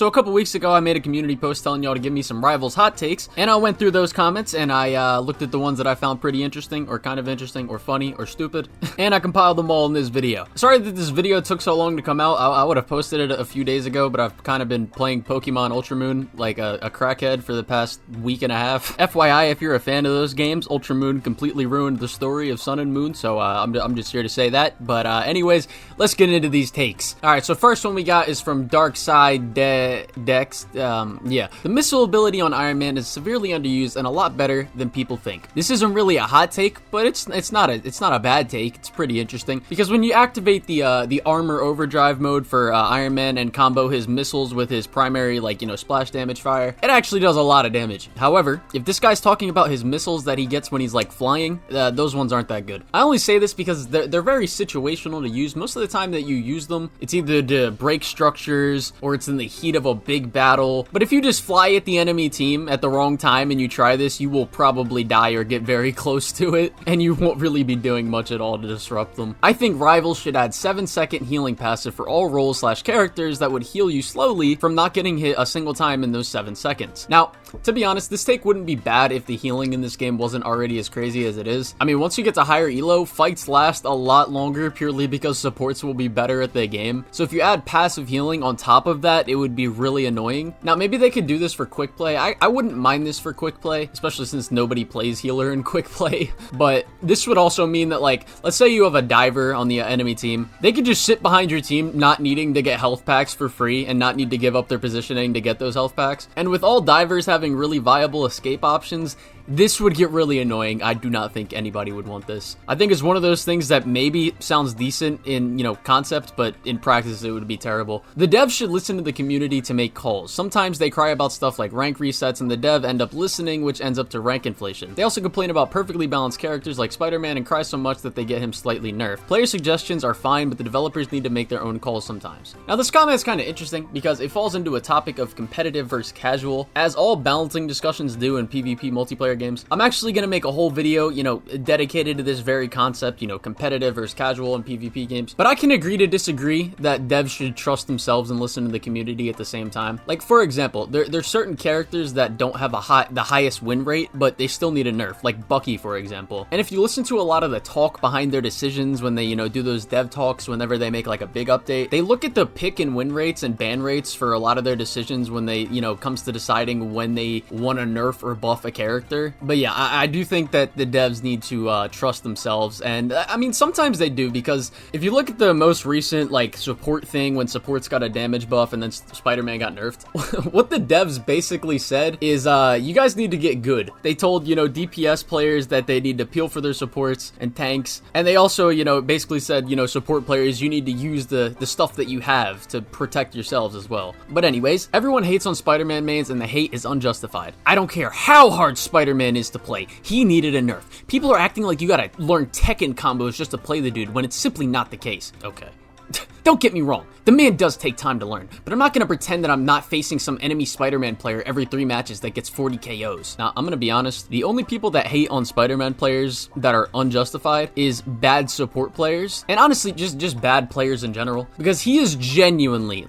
So a couple weeks ago, I made a community post telling y'all to give me some Rivals hot takes, and I went through those comments, and I looked at the ones that I found pretty interesting, or kind of interesting, or funny, or stupid, and I compiled them all in this video. Sorry that this video took so long to come out. I would have posted it a few days ago, but I've kind of been playing Pokemon Ultra Moon like a crackhead for the past week and a half. FYI, if you're a fan of those games, Ultra Moon completely ruined the story of Sun and Moon, so I'm just here to say that. But anyways, let's get into these takes. Alright, so first one we got is from Dark Side Dex. The missile ability on Iron Man is severely underused and a lot better than people think. This isn't really a hot take, but it's not a bad take. It's pretty interesting because when you activate the armor overdrive mode for Iron Man and combo his missiles with his primary splash damage fire, it actually does a lot of damage. However, if this guy's talking about his missiles that he gets when he's like flying, those ones aren't that good. I only say this because they're very situational to use. Most of the time that you use them, it's either to break structures or it's in the heat of a big battle. But if you just fly at the enemy team at the wrong time and you try this, you will probably die or get very close to it, and you won't really be doing much at all to disrupt them. I think Rivals should add 7-second healing passive for all roles / characters that would heal you slowly from not getting hit a single time in those 7 seconds. Now, to be honest, this take wouldn't be bad if the healing in this game wasn't already as crazy as it is. I mean, once you get to higher elo, fights last a lot longer purely because supports will be better at the game. So if you add passive healing on top of that, it would be really annoying. Now, maybe they could do this for quick play. I wouldn't mind this for quick play, especially since nobody plays healer in quick play. But this would also mean that, let's say you have a diver on the enemy team. They could just sit behind your team, not needing to get health packs for free and not need to give up their positioning to get those health packs. And with all divers having really viable escape options, this would get really annoying. I do not think anybody would want this. I think it's one of those things that maybe sounds decent in, concept, but in practice it would be terrible. The devs should listen to the community to make calls. Sometimes they cry about stuff like rank resets and the dev end up listening, which ends up to rank inflation. They also complain about perfectly balanced characters like Spider-Man and cry so much that they get him slightly nerfed. Player suggestions are fine, but the developers need to make their own calls sometimes. Now this comment is kind of interesting because it falls into a topic of competitive versus casual, as all balancing discussions do in PvP multiplayer games. I'm actually going to make a whole video, dedicated to this very concept, competitive versus casual in PvP games. But I can agree to disagree that devs should trust themselves and listen to the community at the same time. Like, for example, there's certain characters that don't have the highest win rate, but they still need a nerf, like Bucky, for example. And if you listen to a lot of the talk behind their decisions when they, do those dev talks whenever they make like a big update, they look at the pick and win rates and ban rates for a lot of their decisions when they, comes to deciding when they want to nerf or buff a character. But yeah, I do think that the devs need to trust themselves, and I mean, sometimes they do, because if you look at the most recent, support thing when supports got a damage buff and then Spider-Man got nerfed, what the devs basically said is, you guys need to get good. They told, DPS players that they need to peel for their supports and tanks, and they also, basically said, support players, you need to use the stuff that you have to protect yourselves as well. But anyways, everyone hates on Spider-Man mains, and the hate is unjustified. I don't care how hard Spider-Man is to play, he needed a nerf. People are acting like you gotta learn Tekken combos just to play the dude, when it's simply not the case. Okay. Don't get me wrong, the man does take time to learn, but I'm not going to pretend that I'm not facing some enemy Spider-Man player every 3 matches that gets 40 KOs. Now, I'm going to be honest, the only people that hate on Spider-Man players that are unjustified is bad support players, and honestly, just bad players in general, because he is genuinely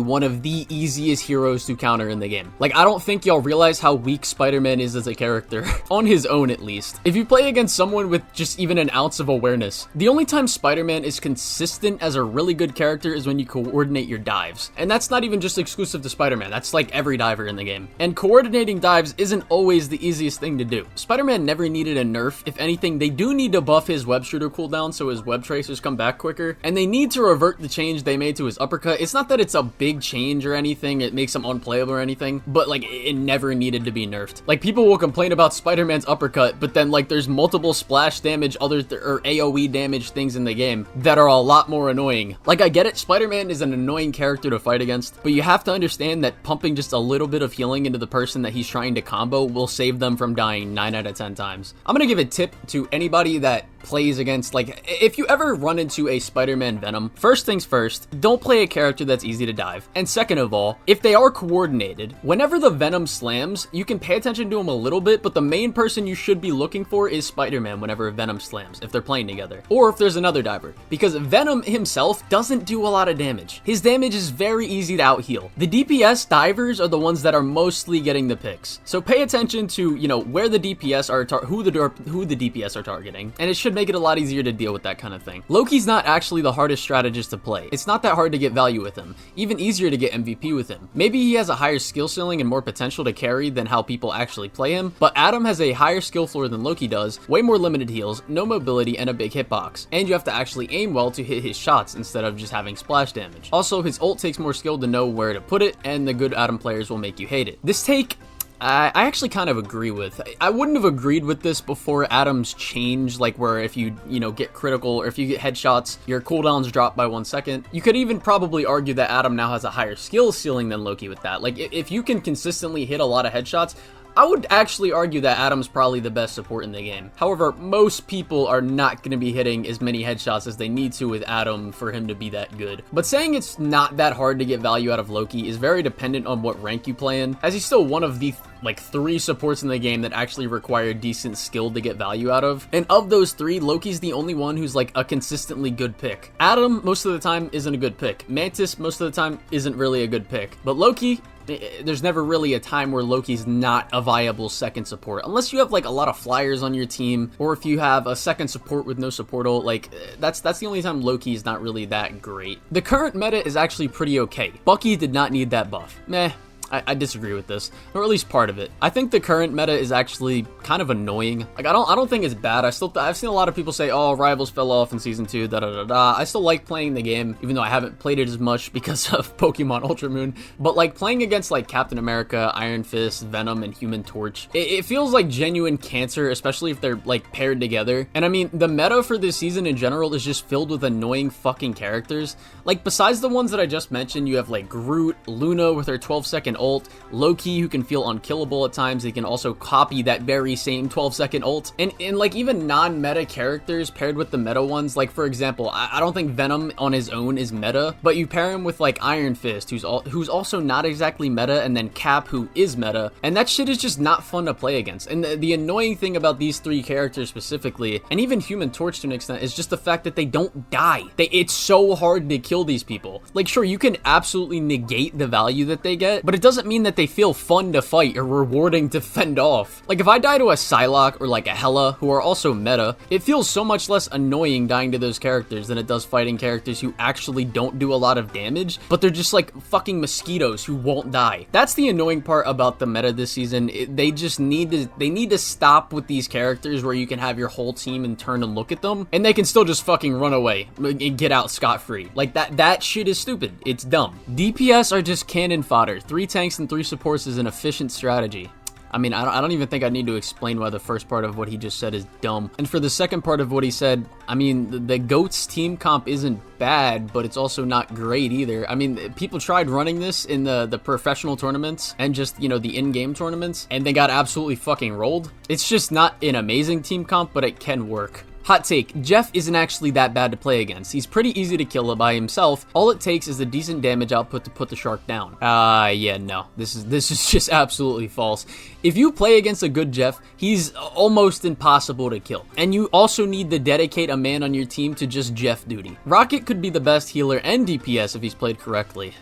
one of the easiest heroes to counter in the game. I don't think y'all realize how weak Spider-Man is as a character, on his own at least. If you play against someone with just even an ounce of awareness, the only time Spider-Man is consistent as a really good character is when you coordinate your dives. And that's not even just exclusive to Spider-Man, that's like every diver in the game. And coordinating dives isn't always the easiest thing to do. Spider-Man never needed a nerf. If anything, they do need to buff his web shooter cooldown so his web tracers come back quicker. And they need to revert the change they made to his uppercut. It's not that it's a big change or anything, it makes him unplayable or anything, but it never needed to be nerfed. People will complain about Spider-Man's uppercut, but then there's multiple splash damage, or AoE damage things in the game that are a lot more annoying. I get it, Spider-Man is an annoying character to fight against, but you have to understand that pumping just a little bit of healing into the person that he's trying to combo will save them from dying 9 out of 10 times. I'm gonna give a tip to anybody that plays against, like, if you ever run into a Spider-Man Venom, first things first, don't play a character that's easy to dive. And second of all, if they are coordinated, whenever the Venom slams, you can pay attention to him a little bit, but the main person you should be looking for is Spider-Man whenever Venom slams, if they're playing together, or if there's another diver, because Venom himself doesn't do a lot of damage. His damage is very easy to out heal. The DPS divers are the ones that are mostly getting the picks, so pay attention to, you know, where the DPS are, who the DPS are targeting, and it should make it a lot easier to deal with that kind of thing. Loki's not actually the hardest strategist to play. It's not that hard to get value with him, even easier to get MVP with him. Maybe he has a higher skill ceiling and more potential to carry than how people actually play him, but Adam has a higher skill floor than Loki does, way more limited heals, no mobility, and a big hitbox. And you have to actually aim well to hit his shots instead of just having splash damage. Also, his ult takes more skill to know where to put it, and the good Adam players will make you hate it. This take, I actually kind of agree with. I wouldn't have agreed with this before Adam's change, like where if you know, get critical or if you get headshots, your cooldowns drop by 1 second. You could even probably argue that Adam now has a higher skill ceiling than Loki with that. Like, if you can consistently hit a lot of headshots, I would actually argue that Adam's probably the best support in the game. However, most people are not going to be hitting as many headshots as they need to with Adam for him to be that good. But saying it's not that hard to get value out of Loki is very dependent on what rank you play in, as he's still one of the like 3 supports in the game that actually require decent skill to get value out of. And of those 3, Loki's the only one who's like a consistently good pick. Adam, most of the time, isn't a good pick. Mantis, most of the time, isn't really a good pick. But Loki, there's never really a time where Loki's not a viable second support, unless you have like a lot of flyers on your team, or if you have a second support with no support ult. Like, that's the only time Loki is not really that great. The current meta is actually pretty okay. Bucky did not need that buff. Meh. I disagree with this, or at least part of it. I think the current meta is actually kind of annoying. Like, I don't think it's bad. I've seen a lot of people say, oh, Rivals fell off in season 2, da-da-da-da. I still like playing the game, even though I haven't played it as much because of Pokemon Ultra Moon. But like playing against like Captain America, Iron Fist, Venom, and Human Torch, it feels like genuine cancer, especially if they're like paired together. And I mean, the meta for this season in general is just filled with annoying fucking characters. Like, besides the ones that I just mentioned, you have like Groot, Luna with her 12-second ult, Loki, who can feel unkillable at times. He can also copy that very same 12-second ult, and like even non-meta characters paired with the meta ones. Like, for example, I don't think Venom on his own is meta, but you pair him with like Iron Fist, who's also not exactly meta, and then Cap, who is meta, and that shit is just not fun to play against. And the annoying thing about these 3 characters specifically, and even Human Torch to an extent, is just the fact that they don't die. It's so hard to kill these people. Like, sure, you can absolutely negate the value that they get, but it doesn't mean that they feel fun to fight or rewarding to fend off. Like, if I die to a Psylocke or like a Hela, who are also meta, it feels so much less annoying dying to those characters than it does fighting characters who actually don't do a lot of damage, but they're just like fucking mosquitoes who won't die. That's the annoying part about the meta this season. They just need to stop with these characters where you can have your whole team and turn and look at them, and they can still just fucking run away and get out scot-free. Like, that shit is stupid. It's dumb. DPS are just cannon fodder. 3 tanks and 3 supports is an efficient strategy. I mean, I don't even think I need to explain why the first part of what he just said is dumb. And for the second part of what he said, I mean, the GOAT's team comp isn't bad, but it's also not great either. I mean, people tried running this in the professional tournaments and just, you know, the in-game tournaments, and they got absolutely fucking rolled. It's just not an amazing team comp, but it can work. Hot take, Jeff isn't actually that bad to play against. He's pretty easy to kill by himself. All it takes is a decent damage output to put the shark down. Yeah, no. This is just absolutely false. If you play against a good Jeff, he's almost impossible to kill. And you also need to dedicate a man on your team to just Jeff duty. Rocket could be the best healer and DPS if he's played correctly.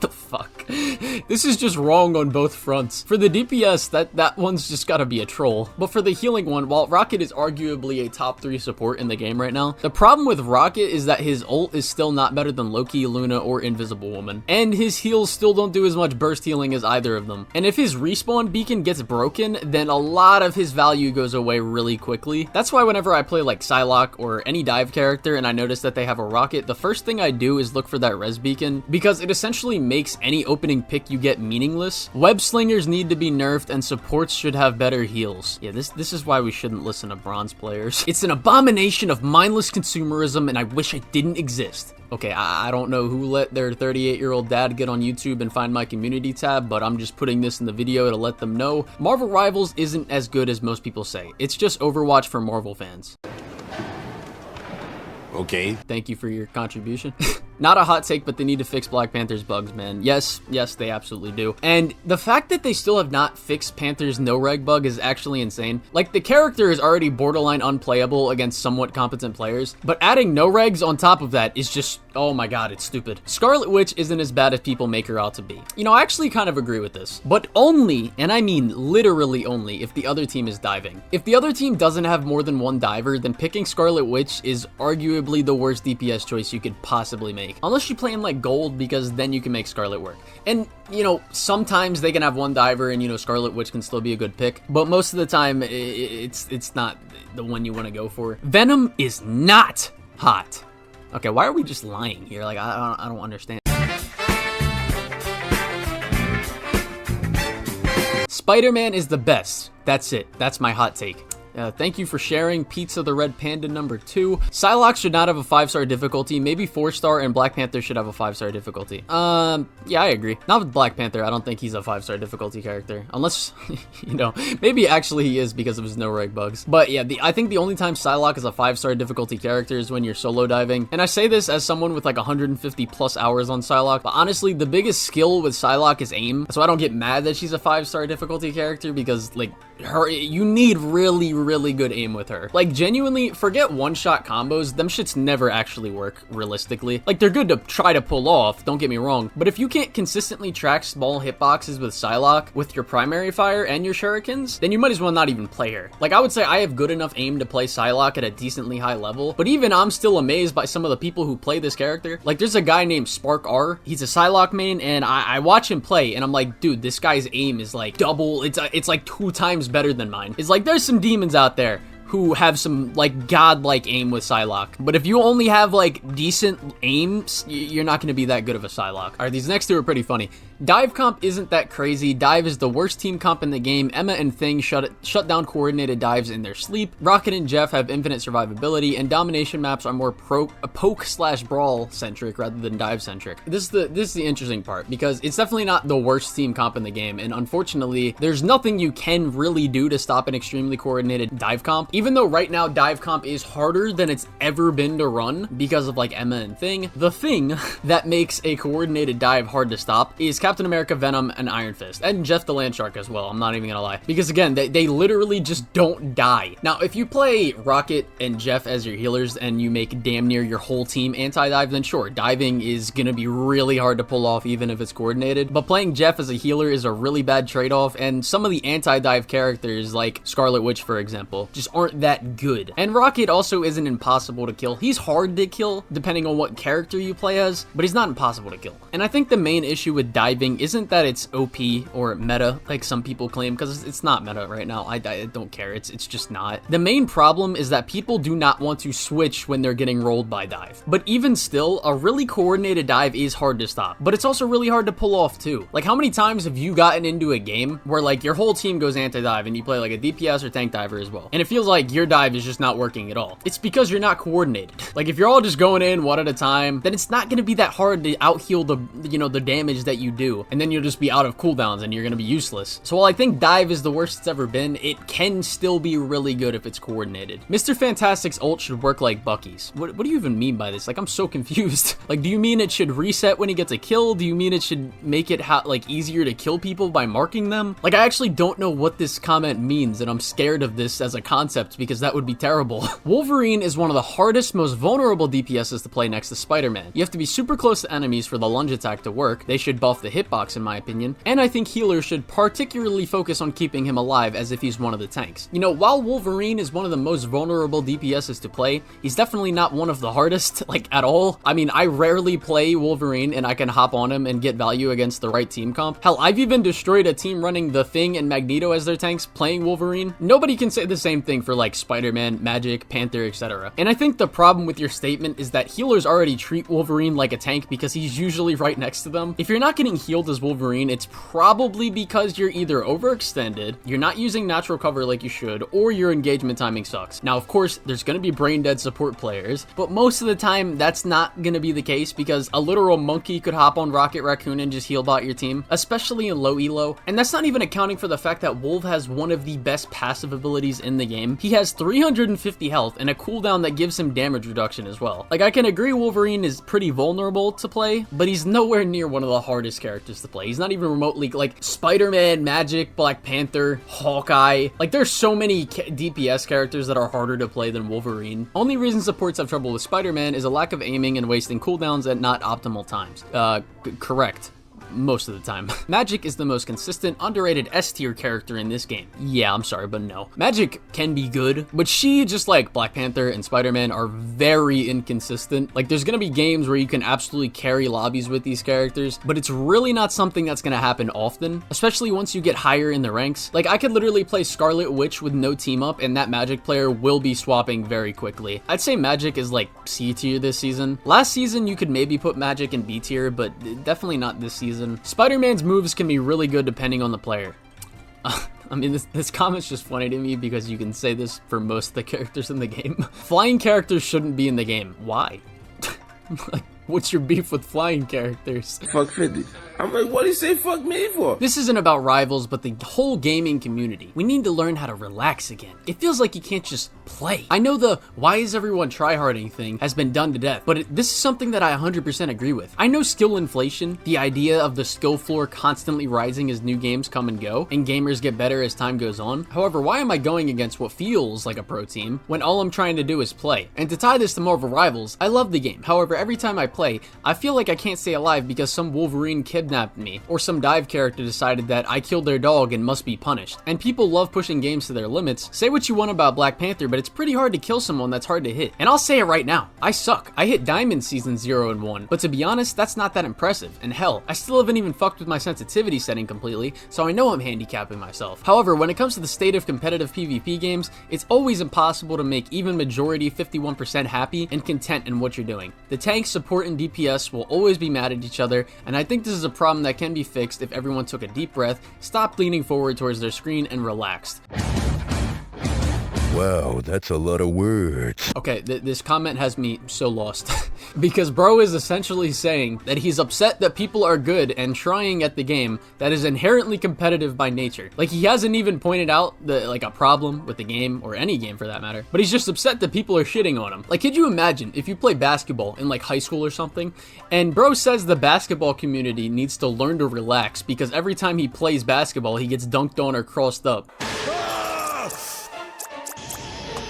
The fuck? This is just wrong on both fronts. For the DPS, that one's just gotta be a troll. But for the healing one, while Rocket is arguably a top 3 support in the game right now, the problem with Rocket is that his ult is still not better than Loki, Luna, or Invisible Woman. And his heals still don't do as much burst healing as either of them. And if his respawn beacon gets broken, then a lot of his value goes away really quickly. That's why whenever I play like Psylocke or any dive character and I notice that they have a rocket, the first thing I do is look for that res beacon, because it essentially makes any opening pick you get meaningless. Web slingers need to be nerfed and supports should have better heals. Yeah, this is why we shouldn't listen to bronze players. It's an abomination of mindless consumerism and I wish it didn't exist. Okay, I don't know who let their 38-year-old dad get on YouTube and find my community tab, but I'm just putting this in the video to let them know. Marvel Rivals isn't as good as most people say. It's just Overwatch for Marvel fans. Okay. Thank you for your contribution. Not a hot take, but they need to fix Black Panther's bugs, man. Yes, they absolutely do. And the fact that they still have not fixed Panther's no-reg bug is actually insane. Like, the character is already borderline unplayable against somewhat competent players, but adding no-regs on top of that is just, oh my god, it's stupid. Scarlet Witch isn't as bad as people make her out to be. You know, I actually kind of agree with this, but only, and I mean literally only, if the other team is diving. If the other team doesn't have more than one diver, then picking Scarlet Witch is arguably the worst DPS choice you could possibly make. Unless you play in like gold, because then you can make Scarlet work. And, you know, sometimes they can have one diver and, you know, Scarlet Witch can still be a good pick. But most of the time, it's not the one you want to go for. Venom is not hot. Okay, why are we just lying here? Like, I don't understand. Spider-Man is the best. That's it. That's my hot take. Thank you for sharing. Pizza the Red Panda #2. Psylocke should not have a 5-star difficulty. Maybe 4-star, and Black Panther should have a 5-star difficulty. Yeah, I agree. Not with Black Panther. I don't think he's a 5-star difficulty character. Unless, you know, maybe actually he is because of his no-reg bugs. But yeah, I think the only time Psylocke is a 5-star difficulty character is when you're solo diving. And I say this as someone with like 150 plus hours on Psylocke. But honestly, the biggest skill with Psylocke is aim. So I don't get mad that she's a 5-star difficulty character because, like, you need really good aim with her. Like, genuinely, forget one-shot combos. Them shits never actually work, realistically. Like, they're good to try to pull off, don't get me wrong. But if you can't consistently track small hitboxes with Psylocke, with your primary fire and your shurikens, then you might as well not even play her. Like, I would say I have good enough aim to play Psylocke at a decently high level, but even I'm still amazed by some of the people who play this character. Like, there's a guy named Spark R. He's a Psylocke main, and I watch him play, and I'm like, dude, this guy's aim is like double. It's like 2 times better than mine. It's like, there's some demons out there who have some, like, godlike aim with Psylocke. But if you only have, like, decent aims, you're not going to be that good of a Psylocke. Alright, these next two are pretty funny. Dive comp isn't that crazy. Dive is the worst team comp in the game. Emma and Thing shut down coordinated dives in their sleep. Rocket and Jeff have infinite survivability, and domination maps are more poke/brawl centric rather than dive centric. This is the interesting part, because it's definitely not the worst team comp in the game, and unfortunately, there's nothing you can really do to stop an extremely coordinated dive comp. Even though right now dive comp is harder than it's ever been to run because of like Emma and Thing, the thing that makes a coordinated dive hard to stop is Captain America, Venom, and Iron Fist, and Jeff the Landshark as well. I'm not even gonna lie, because again, they literally just don't die. Now, if you play Rocket and Jeff as your healers and you make damn near your whole team anti-dive, then sure, diving is gonna be really hard to pull off even if it's coordinated. But playing Jeff as a healer is a really bad trade-off, and some of the anti-dive characters, like Scarlet Witch, for example, just aren't that good. And Rocket also isn't impossible to kill. He's hard to kill depending on what character you play as, but he's not impossible to kill. And I think the main issue with diving isn't that it's OP or meta like some people claim, because it's not meta right now. I don't care. It's just not. The main problem is that people do not want to switch when they're getting rolled by dive. But even still, a really coordinated dive is hard to stop, but it's also really hard to pull off too. Like, how many times have you gotten into a game where like your whole team goes anti-dive and you play like a DPS or tank diver as well, and it feels like your dive is just not working at all? It's because you're not coordinated. Like, if you're all just going in one at a time, then it's not going to be that hard to out heal the damage that you do, and then you'll just be out of cooldowns and you're going to be useless. So while I think dive is the worst it's ever been, it can still be really good if it's coordinated. Mr. Fantastic's ult should work like Bucky's. What do you even mean by this? Like, I'm so confused. Like, do you mean it should reset when he gets a kill? Do you mean it should make it like easier to kill people by marking them? Like, I actually don't know what this comment means, and I'm scared of this as a concept because that would be terrible. Wolverine is one of the hardest, most vulnerable DPSs to play next to Spider-Man. You have to be super close to enemies for the lunge attack to work. They should buff the hitbox, in my opinion, and I think healers should particularly focus on keeping him alive as if he's one of the tanks. You know, while Wolverine is one of the most vulnerable DPSs to play, he's definitely not one of the hardest, like, at all. I mean, I rarely play Wolverine and I can hop on him and get value against the right team comp. Hell, I've even destroyed a team running the Thing and Magneto as their tanks playing Wolverine. Nobody can say the same thing for for like Spider-Man, Magik, Panther, etc. And I think the problem with your statement is that healers already treat Wolverine like a tank because he's usually right next to them. If you're not getting healed as Wolverine, it's probably because you're either overextended, you're not using natural cover like you should, or your engagement timing sucks. Now, of course, there's going to be brain dead support players, but most of the time that's not going to be the case because a literal monkey could hop on Raccoon and just heal bot your team, especially in low elo. And that's not even accounting for the fact that Wolf has one of the best passive abilities in the game. He has 350 health and a cooldown that gives him damage reduction as well. Like, I can agree Wolverine is pretty vulnerable to play, but he's nowhere near one of the hardest characters to play. He's not even remotely like Spider-Man, Magik, Black Panther, Hawkeye. Like, there's so many DPS characters that are harder to play than Wolverine. Only reason supports have trouble with Spider-Man is a lack of aiming and wasting cooldowns at not optimal times. Correct. Most of the time. Magik is the most consistent, underrated S-tier character in this game. Yeah, I'm sorry, but no. Magik can be good, but she, just like Black Panther and Spider-Man, are very inconsistent. Like, there's gonna be games where you can absolutely carry lobbies with these characters, but it's really not something that's gonna happen often, especially once you get higher in the ranks. Like, I could literally play Scarlet Witch with no team up, and that Magik player will be swapping very quickly. I'd say Magik is like C-tier this season. Last season, you could maybe put Magik in B-tier, but definitely not this season. Spider-Man's moves can be really good depending on the player. I mean, this comment's just funny to me because you can say this for most of the characters in the game. Flying characters shouldn't be in the game. Why? Like, what's your beef with flying characters? Fuck 50. I'm like, what do you say fuck me for? This isn't about rivals, but the whole gaming community. We need to learn how to relax again. It feels like you can't just play. I know the why is everyone tryharding thing has been done to death, but this is something that I 100% agree with. I know skill inflation, the idea of the skill floor constantly rising as new games come and go, and gamers get better as time goes on. However, why am I going against what feels like a pro team when all I'm trying to do is play? And to tie this to Marvel Rivals, I love the game. However, every time I play, I feel like I can't stay alive because some Wolverine kidnapped me, or some dive character decided that I killed their dog and must be punished. And people love pushing games to their limits. Say what you want about Black Panther, but it's pretty hard to kill someone that's hard to hit. And I'll say it right now, I suck. I hit Diamond Season 0 and 1, but to be honest, that's not that impressive. And hell, I still haven't even fucked with my sensitivity setting completely, so I know I'm handicapping myself. However, when it comes to the state of competitive PvP games, it's always impossible to make even majority 51% happy and content in what you're doing. The tank, support, and DPS will always be mad at each other, and I think this is a problem that can be fixed if everyone took a deep breath, stopped leaning forward towards their screen, and relaxed. Wow, that's a lot of words. Okay, this comment has me so lost. Because bro is essentially saying that he's upset that people are good and trying at the game that is inherently competitive by nature. Like, he hasn't even pointed out a problem with the game, or any game for that matter, but he's just upset that people are shitting on him. Like, could you imagine if you play basketball in like high school or something, and bro says the basketball community needs to learn to relax because every time he plays basketball, he gets dunked on or crossed up.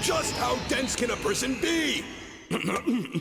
Just how dense can a person be?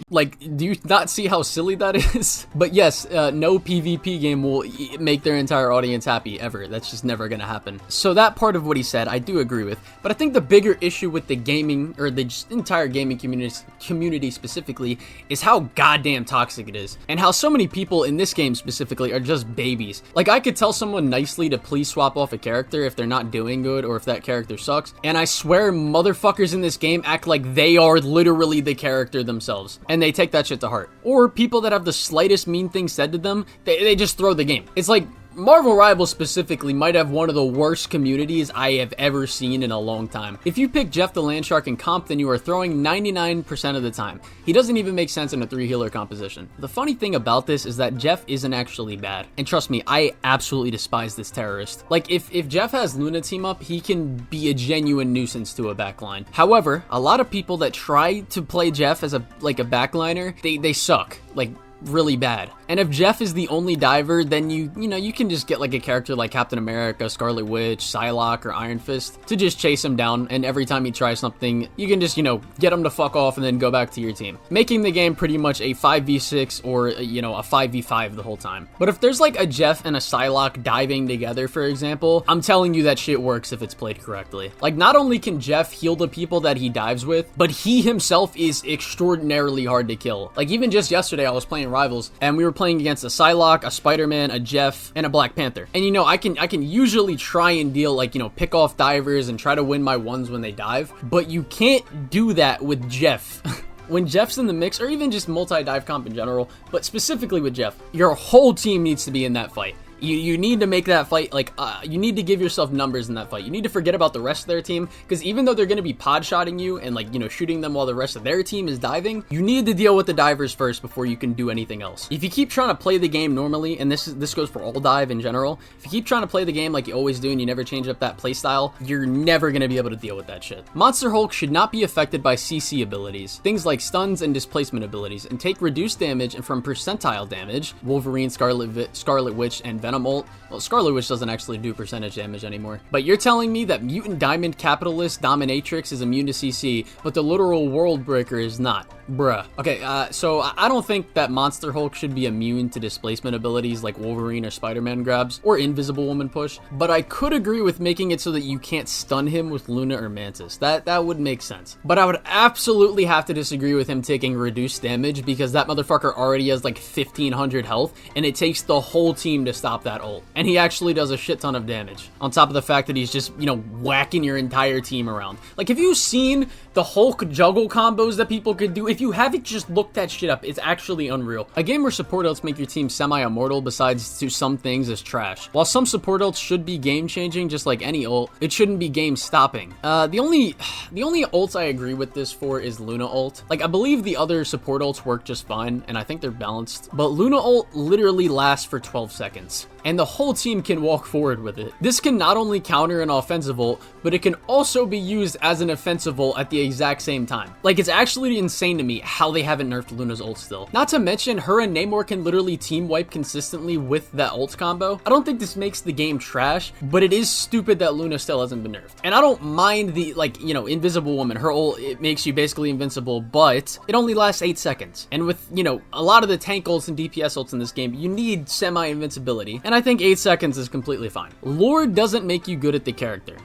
Like, do you not see how silly that is? But yes, no PvP game will make their entire audience happy ever. That's just never gonna happen. So that part of what he said, I do agree with. But I think the bigger issue with the gaming, or the just entire gaming community specifically, is how goddamn toxic it is. And how so many people in this game specifically are just babies. Like, I could tell someone nicely to please swap off a character if they're not doing good, or if that character sucks. And I swear motherfuckers in this game act like they are literally the character themselves, and they take that shit to heart. Or people that have the slightest mean thing said to them, they just throw the game. It's like Marvel Rivals specifically might have one of the worst communities I have ever seen in a long time. If you pick Jeff the Landshark in comp, then you are throwing 99% of the time. He doesn't even make sense in a 3-healer composition. The funny thing about this is that Jeff isn't actually bad. And trust me, I absolutely despise this terrorist. Like, if Jeff has Luna team up, he can be a genuine nuisance to a backline. However, a lot of people that try to play Jeff as a backliner, they suck. Like, really bad. And if Jeff is the only diver, then you can just get like a character like Captain America, Scarlet Witch, Psylocke, or Iron Fist to just chase him down, and every time he tries something, you can just, get him to fuck off and then go back to your team, making the game pretty much a 5v6 or, a 5v5 the whole time. But if there's like a Jeff and a Psylocke diving together, for example, I'm telling you that shit works if it's played correctly. Like, not only can Jeff heal the people that he dives with, but he himself is extraordinarily hard to kill. Like, even just yesterday, I was playing playing Rivals, and we were playing against a Psylocke, a Spider-Man, a Jeff, and a Black Panther. And you know, I can usually try and deal, like, you know, pick off divers and try to win my ones when they dive, but you can't do that with Jeff. When Jeff's in the mix, or even just multi-dive comp in general, but specifically with Jeff, your whole team needs to be in that fight. You need to make that fight, like, you need to give yourself numbers in that fight. You need to forget about the rest of their team, because even though they're going to be pod shotting you and, like, you know, shooting them while the rest of their team is diving, you need to deal with the divers first before you can do anything else. If you keep trying to play the game normally, and this goes for all dive in general, if you keep trying to play the game like you always do and you never change up that play style, you're never going to be able to deal with that shit. Monster Hulk should not be affected by CC abilities, things like stuns and displacement abilities, and take reduced damage and from percentile damage, Wolverine, Scarlet Witch, and Venom ult. Well, Scarlet Witch doesn't actually do percentage damage anymore. But you're telling me that Mutant Diamond Capitalist Dominatrix is immune to CC, but the literal World Breaker is not? Bruh. Okay, so I don't think that Monster Hulk should be immune to displacement abilities like Wolverine or Spider-Man grabs, or Invisible Woman push, but I could agree with making it so that you can't stun him with Luna or Mantis. That would make sense. But I would absolutely have to disagree with him taking reduced damage, because that motherfucker already has like 1500 health, and it takes the whole team to stop that ult. And he actually does a shit ton of damage, on top of the fact that he's just, you know, whacking your entire team around. Like, have you seen the Hulk juggle combos that people could do? If you haven't, just look that shit up. It's actually unreal. A game where support ults make your team semi-immortal, besides to some things, is trash. While some support ults should be game-changing, just like any ult, it shouldn't be game-stopping. The only ults I agree with this for is Luna ult. Like, I believe the other support ults work just fine, and I think they're balanced, but Luna ult literally lasts for 12 seconds. And the whole team can walk forward with it. This can not only counter an offensive ult, but it can also be used as an offensive ult at the exact same time. Like, it's actually insane to me how they haven't nerfed Luna's ult still. Not to mention, her and Namor can literally team wipe consistently with that ult combo. I don't think this makes the game trash, but it is stupid that Luna still hasn't been nerfed. And I don't mind the, like, you know, Invisible Woman. Her ult, it makes you basically invincible, but it only lasts 8 seconds. And with, you know, a lot of the tank ults and DPS ults in this game, you need semi-invincibility. And I think 8 seconds is completely fine. Lore doesn't make you good at the character.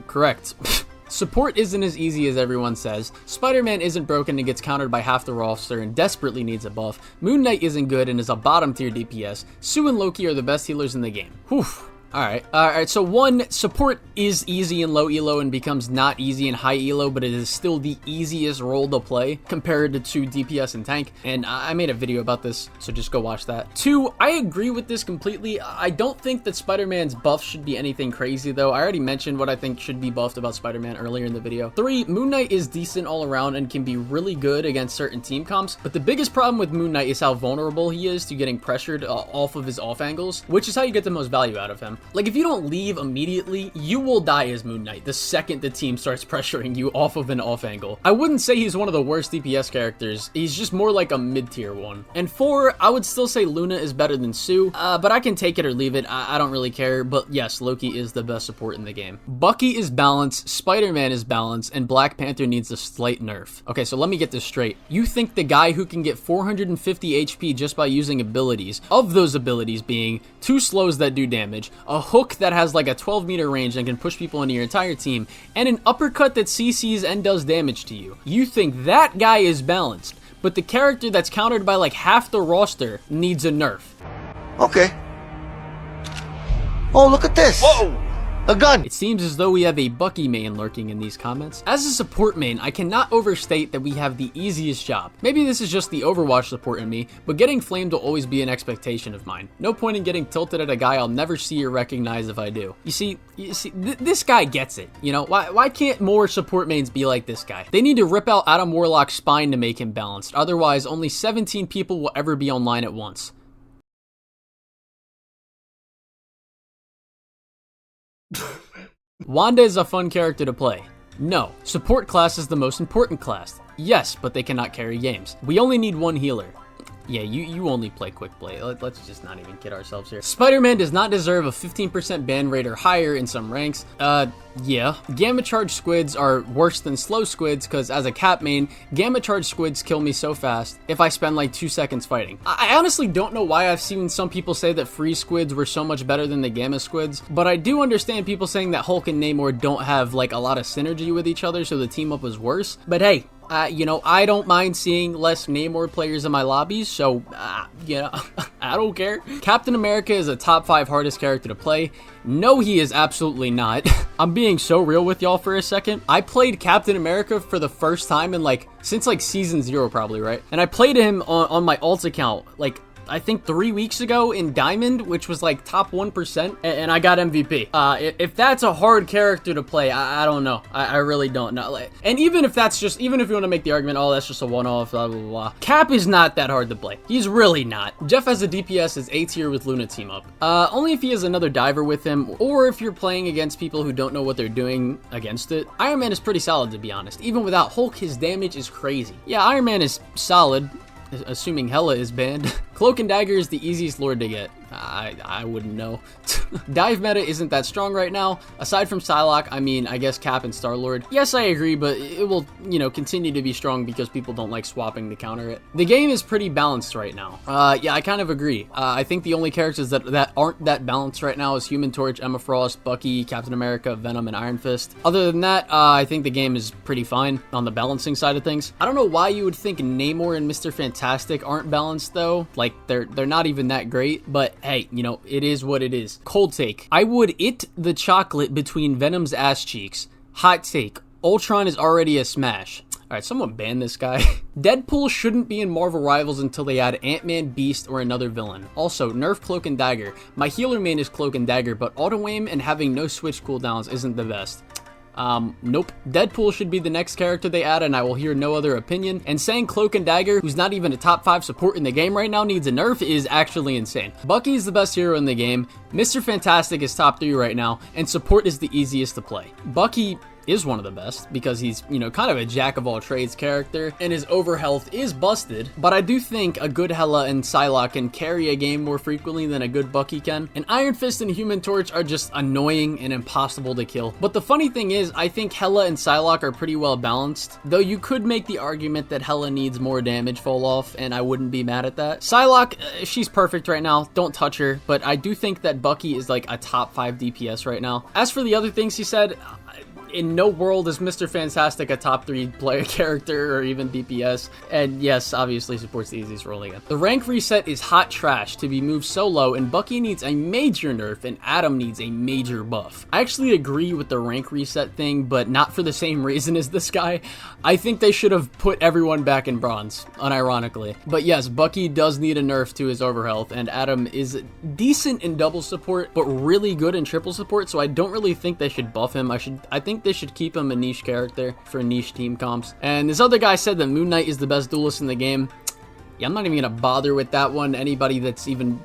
Correct. Support isn't as easy as everyone says. Spider-Man isn't broken and gets countered by half the roster and desperately needs a buff. Moon Knight isn't good and is a bottom tier DPS. Sue and Loki are the best healers in the game. Whew. Alright, so one, support is easy in low elo and becomes not easy in high elo, but it is still the easiest role to play compared to DPS and tank, and I made a video about this, so just go watch that. 2, I agree with this completely. I don't think that Spider-Man's buff should be anything crazy though. I already mentioned what I think should be buffed about Spider-Man earlier in the video. 3, Moon Knight is decent all around and can be really good against certain team comps, but the biggest problem with Moon Knight is how vulnerable he is to getting pressured off of his off angles, which is how you get the most value out of him. Like, if you don't leave immediately, you will die as Moon Knight the second the team starts pressuring you off of an off angle. I wouldn't say he's one of the worst DPS characters, he's just more like a mid-tier one. And 4, I would still say Luna is better than Sue, but I can take it or leave it, I don't really care, but yes, Loki is the best support in the game. Bucky is balanced, Spider-Man is balanced, and Black Panther needs a slight nerf. Okay, so let me get this straight. You think the guy who can get 450 HP just by using abilities, of those abilities being 2 slows that do damage, a hook that has like a 12-meter range and can push people into your entire team, and an uppercut that CCs and does damage to you. You think that guy is balanced, but the character that's countered by like half the roster needs a nerf. Okay. Oh, look at this! Whoa! A gun! It seems as though we have a Bucky main lurking in these comments. As a support main, I cannot overstate that we have the easiest job. Maybe this is just the Overwatch support in me, but getting flamed will always be an expectation of mine. No point in getting tilted at a guy I'll never see or recognize if I do. You see, this guy gets it. You know, why can't more support mains be like this guy? They need to rip out Adam Warlock's spine to make him balanced. Otherwise, only 17 people will ever be online at once. Wanda is a fun character to play. No. Support class is the most important class. Yes, but they cannot carry games. We only need one healer. Yeah, you only play quick play. Let's just not even kid ourselves here. Spider-Man does not deserve a 15% ban rate or higher in some ranks. Yeah. Gamma charge squids are worse than slow squids because as a cap main, gamma charge squids kill me so fast if I spend like 2 seconds fighting. I honestly don't know why I've seen some people say that free squids were so much better than the gamma squids, but I do understand people saying that Hulk and Namor don't have like a lot of synergy with each other, so the team up was worse. But hey, You know, I don't mind seeing less Namor players in my lobbies, so, you know, I don't care. Captain America is a top 5 hardest character to play. No, he is absolutely not. I'm being so real with y'all for a second. I played Captain America for the first time in, like, since, like, Season 0 probably, right? And I played him on my alt account, like, I think 3 weeks ago in Diamond, which was like top 1%, and I got MVP. If that's a hard character to play, I don't know. I really don't know. Like, and even if you want to make the argument, oh, that's just a one-off, blah, blah, blah. Cap is not that hard to play. He's really not. Jeff has a DPS as A tier with Luna team up. Only if he has another diver with him, or if you're playing against people who don't know what they're doing against it. Iron Man is pretty solid, to be honest. Even without Hulk, his damage is crazy. Yeah, Iron Man is solid, assuming Hela is banned. Cloak and Dagger is the easiest lord to get. I wouldn't know. Dive meta isn't that strong right now. Aside from Psylocke, I mean, I guess Cap and Star-Lord. Yes, I agree, but it will, you know, continue to be strong because people don't like swapping to counter it. The game is pretty balanced right now. Yeah, I kind of agree. I think the only characters that aren't that balanced right now is Human Torch, Emma Frost, Bucky, Captain America, Venom, and Iron Fist. Other than that, I think the game is pretty fine on the balancing side of things. I don't know why you would think Namor and Mr. Fantastic aren't balanced, though. Like, they're not even that great, but hey, you know, it is what it is. Cold take. I would eat the chocolate between Venom's ass cheeks. Hot take. Ultron is already a smash. Alright, someone ban this guy. Deadpool shouldn't be in Marvel Rivals until they add Ant-Man, Beast, or another villain. Also, nerf Cloak and Dagger. My healer main is Cloak and Dagger, but auto-aim and having no switch cooldowns isn't the best. Nope. Deadpool should be the next character they add, and I will hear no other opinion. And saying Cloak and Dagger, who's not even a top 5 support in the game right now, needs a nerf is actually insane. Bucky is the best hero in the game, Mr. Fantastic is top 3 right now, and support is the easiest to play. Bucky is one of the best because he's, you know, kind of a jack of all trades character, and his overhealth is busted, but I do think a good Hela and Psylocke can carry a game more frequently than a good Bucky can. And Iron Fist and Human Torch are just annoying and impossible to kill. But the funny thing is, I think Hela and Psylocke are pretty well balanced, though you could make the argument that Hela needs more damage fall off, and I wouldn't be mad at that. Psylocke, she's perfect right now, don't touch her, but I do think that Bucky is like a top 5 DPS right now. As for the other things he said, in no world is Mr. Fantastic a top 3 player character or even DPS, and yes, obviously supports the easiest role again. The rank reset is hot trash to be moved so low, and Bucky needs a major nerf, and Adam needs a major buff. I actually agree with the rank reset thing, but not for the same reason as this guy. I think they should have put everyone back in bronze, unironically. But yes, Bucky does need a nerf to his overhealth, and Adam is decent in double support, but really good in triple support, so I don't really think they should buff him. I think they should keep him a niche character for niche team comps. And this other guy said that Moon Knight is the best duelist in the game. Yeah, I'm not even gonna bother with that one. Anybody that's even...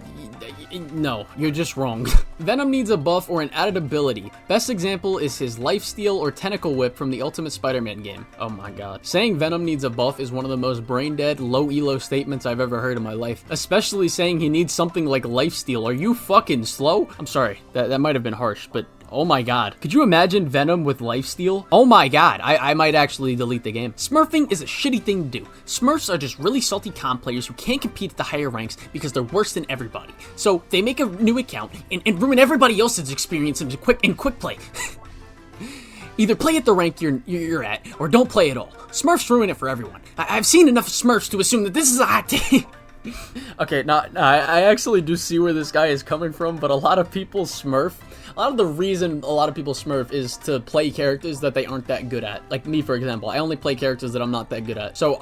No, you're just wrong. Venom needs a buff or an added ability. Best example is his Lifesteal or Tentacle Whip from the Ultimate Spider-Man game. Oh my god. Saying Venom needs a buff is one of the most brain-dead, low elo statements I've ever heard in my life. Especially saying he needs something like Lifesteal. Are you fucking slow? I'm sorry, that might have been harsh, but oh my god. Could you imagine Venom with lifesteal? Oh my god, I might actually delete the game. Smurfing is a shitty thing to do. Smurfs are just really salty comp players who can't compete at the higher ranks because they're worse than everybody. So they make a new account and ruin everybody else's experience in quick play. Either play at the rank you're at, or don't play at all. Smurfs ruin it for everyone. I've seen enough Smurfs to assume that this is a hot take. Okay, I actually do see where this guy is coming from, but a lot of people smurf. A lot of the reason a lot of people smurf is to play characters that they aren't that good at. Like me, for example. I only play characters that I'm not that good at. So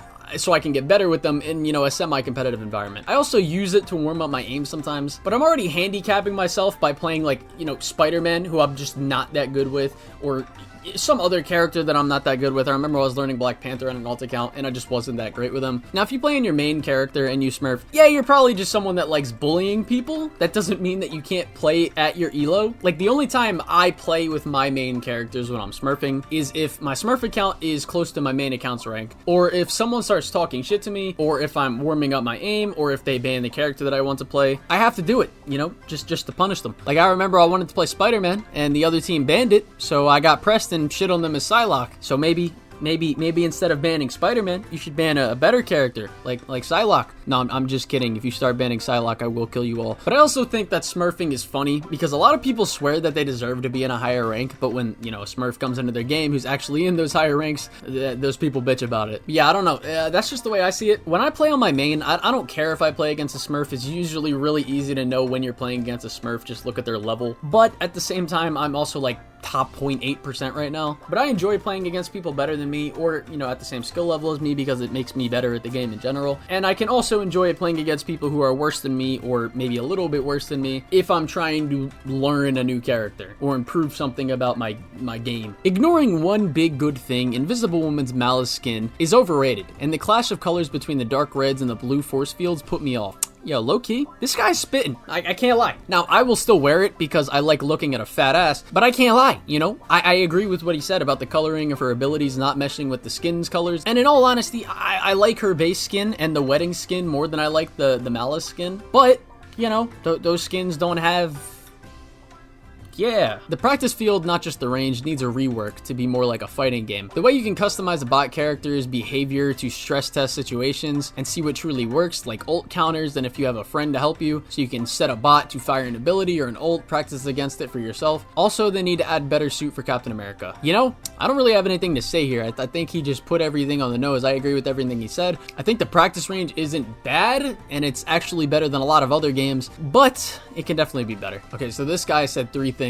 I can get better with them in, you know, a semi-competitive environment. I also use it to warm up my aim sometimes, but I'm already handicapping myself by playing, like, you know, Spider-Man, who I'm just not that good with, or some other character that I'm not that good with. I remember I was learning Black Panther on an alt account, and I just wasn't that great with him. Now, if you play in your main character and you smurf, yeah, you're probably just someone that likes bullying people. That doesn't mean that you can't play at your elo. Like, the only time I play with my main characters when I'm smurfing is if my smurf account is close to my main account's rank, or if someone starts talking shit to me, or if I'm warming up my aim, or if they ban the character that I want to play. I have to do it, you know, just to punish them. Like, I remember I wanted to play Spider-Man, and the other team banned it, so I got pressed and shit on them as Psylocke. So maybe maybe instead of banning Spider-Man, you should ban a better character, like Psylocke. No, I'm just kidding. If you start banning Psylocke, I will kill you all. But I also think that smurfing is funny because a lot of people swear that they deserve to be in a higher rank, but when, you know, a smurf comes into their game who's actually in those higher ranks, those people bitch about it. Yeah, I don't know. That's just the way I see it. When I play on my main, I don't care if I play against a smurf. It's usually really easy to know when you're playing against a smurf. Just look at their level. But at the same time, I'm also like top 0.8% right now, but I enjoy playing against people better than me, or, you know, at the same skill level as me, because it makes me better at the game in general. And I can also enjoy playing against people who are worse than me, or maybe a little bit worse than me, if I'm trying to learn a new character or improve something about my game. Ignoring one big good thing, Invisible Woman's Malice skin is overrated, and the clash of colors between the dark reds and the blue force fields put me off. Yo, low-key, this guy's spitting. I can't lie. Now, I will still wear it because I like looking at a fat ass, but I can't lie, you know? I agree with what he said about the coloring of her abilities not meshing with the skin's colors, and in all honesty, I like her base skin and the wedding skin more than I like the Malice skin, but, you know, those skins don't have... Yeah. The practice field, not just the range, needs a rework to be more like a fighting game. The way you can customize a bot character's behavior to stress test situations and see what truly works, like ult counters, and if you have a friend to help you, so you can set a bot to fire an ability or an ult, practice against it for yourself. Also, they need to add better suit for Captain America. You know, I don't really have anything to say here. I think he just put everything on the nose. I agree with everything he said. I think the practice range isn't bad, and it's actually better than a lot of other games, but it can definitely be better. Okay, so this guy said 3 things.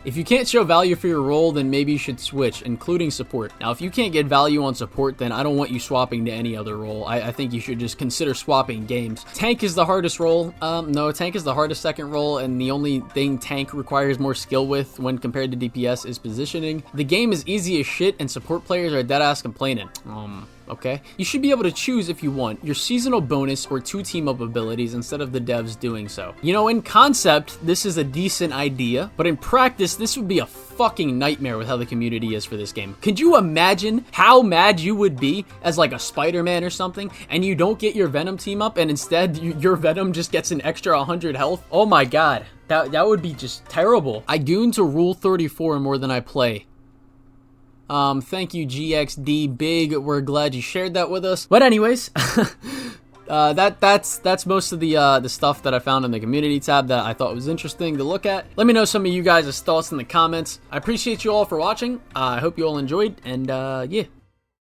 If you can't show value for your role, then maybe you should switch, including support. Now, if you can't get value on support, then I don't want you swapping to any other role. I think you should just consider swapping games. Tank is the hardest role. No, tank is the hardest second role, and the only thing tank requires more skill with when compared to DPS is positioning. The game is easy as shit, and support players are deadass complaining. Okay. You should be able to choose, if you want, your seasonal bonus or 2 team-up abilities instead of the devs doing so. You know, in concept, this is a decent idea, but in practice, this would be a fucking nightmare with how the community is for this game. Could you imagine how mad you would be as like a Spider-Man or something, and you don't get your Venom team-up, and instead your Venom just gets an extra 100 health? Oh my god. That would be just terrible. I goon to Rule 34 more than I play. Thank you, GXD Big. We're glad you shared that with us. But anyways, that's most of the stuff that I found in the community tab that I thought was interesting to look at. Let me know some of you guys' thoughts in the comments. I appreciate you all for watching. I hope you all enjoyed, and yeah.